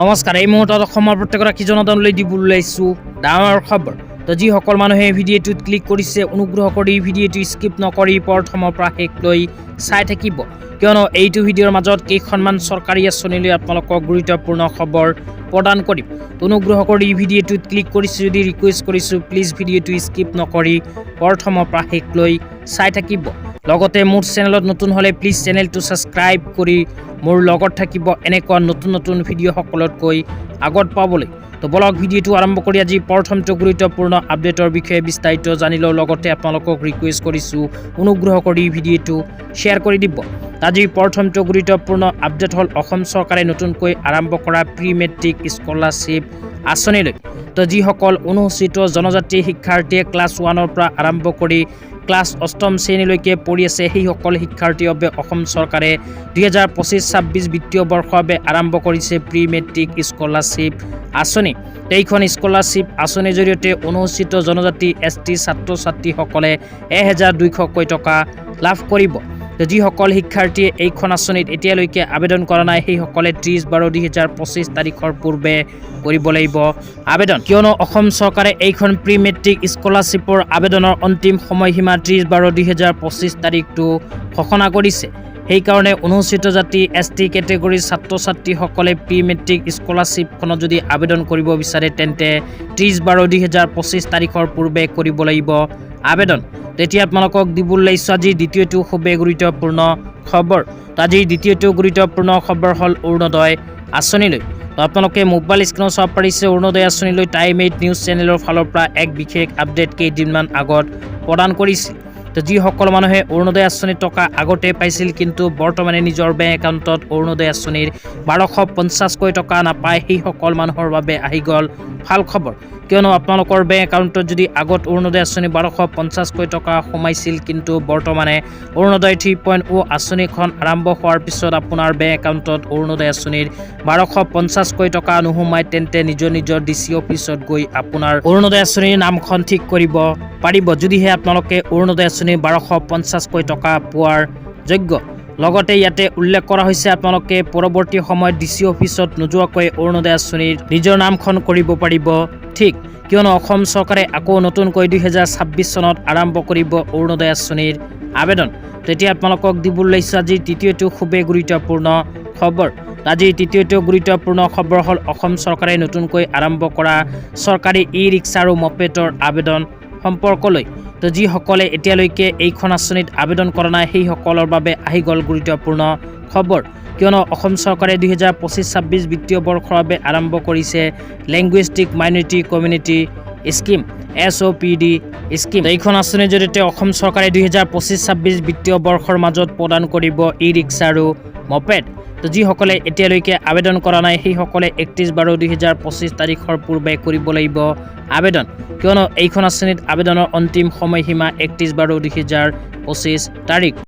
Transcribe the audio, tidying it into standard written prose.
নমস্কাৰ। এই মুহূৰ্তত অসমৰ প্ৰত্যেক ৰাজ্য জনতালৈ দিবলৈ আহিছোঁ ডাঙৰ খবৰ। তো যিসকল মানুহে ভিডিঅ'টোত ক্লিক কৰিছে অনুগ্ৰহ কৰি ভিডিঅ'টো স্কিপ নকৰি প্ৰথমৰ পৰা শেষলৈ চাই থাকিব, কিয়নো এইটো ভিডিঅ'ৰ মাজত কেইখনমান চৰকাৰী আঁচনিলৈ আপোনালোকক গুৰুত্বপূৰ্ণ খবৰ প্ৰদান কৰিম। অনুগ্ৰহ কৰি ভিডিঅ'টোত ক্লিক কৰিছোঁ যদি ৰিকুৱেষ্ট কৰিছোঁ প্লিজ ভিডিঅ'টো স্কিপ নকৰি প্ৰথমৰ পৰা শেষলৈ চাই থাকিব। লগতে মোৰ চেনেলত নতুন হ'লে প্লিজ চেনেলটো ছাবস্ক্ৰাইব কৰি মোৰ লগত থাকিব এনেকুৱা নতুন নতুন ভিডিঅ' সকলোতকৈ আগত পাবলৈ। তো বলক ভিডিঅ'টো আৰম্ভ কৰি আজি প্ৰথমটো গুৰুত্বপূৰ্ণ আপডেটৰ বিষয়ে বিস্তাৰিত জানি লওঁ। লগতে আপোনালোকক ৰিকুৱেষ্ট কৰিছোঁ অনুগ্ৰহ কৰি ভিডিঅ'টো শ্বেয়াৰ কৰি দিব। আজি প্ৰথমটো গুৰুত্বপূৰ্ণ আপডেট হ'ল অসম চৰকাৰে নতুনকৈ আৰম্ভ কৰা প্ৰি মেট্ৰিক স্কলাৰশ্বিপ আঁচনিলৈ। তো যিসকল অনুসূচিত জনজাতি শিক্ষাৰ্থীয়ে ক্লাছ 1ৰ পৰা আৰম্ভ কৰি ক্লাছ 8ম শ্ৰেণীলৈকে পঢ়ি আছে সেইসকল শিক্ষাৰ্থীৰ বাবে অসম চৰকাৰে 2025-26 বিত্তীয় বৰ্ষৰ বাবে আৰম্ভ কৰিছে প্ৰি মেট্ৰিক স্কলাৰশ্বিপ আঁচনি। এইখন স্কলাৰশ্বিপ আঁচনিৰ জৰিয়তে অনুসূচিত জনজাতি ST ছাত্ৰ ছাত্ৰীসকলে 1200কৈ টকা লাভ কৰিব। যিসকল শিক্ষাৰ্থীয়ে এইখন আঁচনিত এতিয়ালৈকে আবেদন কৰা নাই সেইসকলে 30/12/2025 তাৰিখৰ পূৰ্বে কৰিব লাগিব আবেদন, কিয়নো অসম চৰকাৰে এইখন প্ৰি মেট্ৰিক স্কলাৰশ্বিপৰ আবেদনৰ অন্তিম সময়সীমা 30/12/2025 তাৰিখটো ঘোষণা কৰিছে। সেইকাৰণে অনুসূচিত জাতি ST কেটেগৰীৰ ছাত্ৰ ছাত্ৰীসকলে প্ৰি মেট্ৰিক স্কলাৰশ্বিপখনত যদি আবেদন কৰিব বিচাৰে তেন্তে 30/12/2025 তাৰিখৰ পূৰ্বে কৰিব লাগিব আবেদন। তেতিয়া আপোনালোকক দিবলৈ লাগিছোঁ আজি দ্বিতীয়টো খুবেই গুৰুত্বপূৰ্ণ খবৰ। তো আজিৰ দ্বিতীয়টো গুৰুত্বপূৰ্ণ খবৰ হ'ল অৰুণোদয় আঁচনিলৈ। তো আপোনালোকে মোবাইল স্ক্ৰীনত চাব পাৰিছে অৰুণোদয় আঁচনিলৈ টাইম 8 নিউজ চেনেলৰ ফালৰ পৰা এক বিশেষ আপডেট কেইদিনমান আগত প্ৰদান কৰিছিল। তো যিসকল মানুহে অৰুণোদয় আঁচনিৰ টকা আগতে পাইছিল কিন্তু বৰ্তমানে নিজৰ বেংক একাউণ্টত অৰুণোদয় আঁচনিৰ 1250কৈ টকা নাপায় সেইসকল মানুহৰ বাবে আহি গ'ল ভাল খবৰ, কিয়নো আপোনালোকৰ বেংক একাউণ্টত যদি আগত অৰুণোদয় আঁচনিৰ 1250কৈ টকা সোমাইছিল কিন্তু বৰ্তমানে অৰুণোদয় 3.0 আঁচনিখন আৰম্ভ হোৱাৰ পিছত আপোনাৰ বেংক একাউণ্টত অৰুণোদয় আঁচনিৰ 1250কৈ টকা নোসোমায় তেন্তে নিজৰ DC অফিচত গৈ আপোনাৰ অৰুণোদয় আঁচনিৰ নামখন ঠিক কৰিব পাৰিব, যদিহে আপোনালোকে অৰুণোদয় আঁচনিৰ 1250কৈ টকা পোৱাৰ যোগ্য। লগতে ইয়াতে উল্লেখ কৰা হৈছে আপোনালোকে পৰৱৰ্তী সময়ত DC অফিচত নোযোৱাকৈ অৰুণোদয় আঁচনিৰ নিজৰ নামখন কৰিব পাৰিব, ঠিক কিয়নো অসম চৰকাৰে আকৌ নতুনকৈ 2026 চনত আৰম্ভ কৰিব অৰুণোদয় আঁচনিৰ আবেদন। তেতিয়া আপোনালোকক দিবলৈ লাগিছোঁ আজি তৃতীয়টো খুবেই গুৰুত্বপূৰ্ণ খবৰ। আজিৰ তৃতীয়টো গুৰুত্বপূৰ্ণ খবৰ হ'ল অসম চৰকাৰে নতুনকৈ আৰম্ভ কৰা চৰকাৰী ই-ৰিক্সা আৰু মপেডৰ আবেদন সম্পৰ্কলৈ। তো যিসকলে এতিয়ালৈকে এইখন আঁচনিত আবেদন কৰা নাই সেইসকলৰ বাবে আহি গ'ল গুৰুত্বপূৰ্ণ খবৰ, কিয়নো অসম চৰকাৰে 2025-26 বিত্তীয় বৰ্ষৰ বাবে আৰম্ভ কৰিছে linguistic minority community scheme SOPD scheme. এইখন আঁচনিৰ জৰিয়তে অসম চৰকাৰে 2025-26 বিত্তীয় বৰ্ষৰ মাজত প্ৰদান কৰিব ই-ৰিক্সা আৰু মপেড। তো যিসকলে এতিয়ালৈকে আবেদন কৰা নাই সেইসকলে 31/12/2025 তাৰিখৰ পূৰ্বে কৰিব লাগিব আবেদন, কিয়নো এইখন আঁচনিত আবেদনৰ অন্তিম সময়সীমা 31/12/2025 তাৰিখ।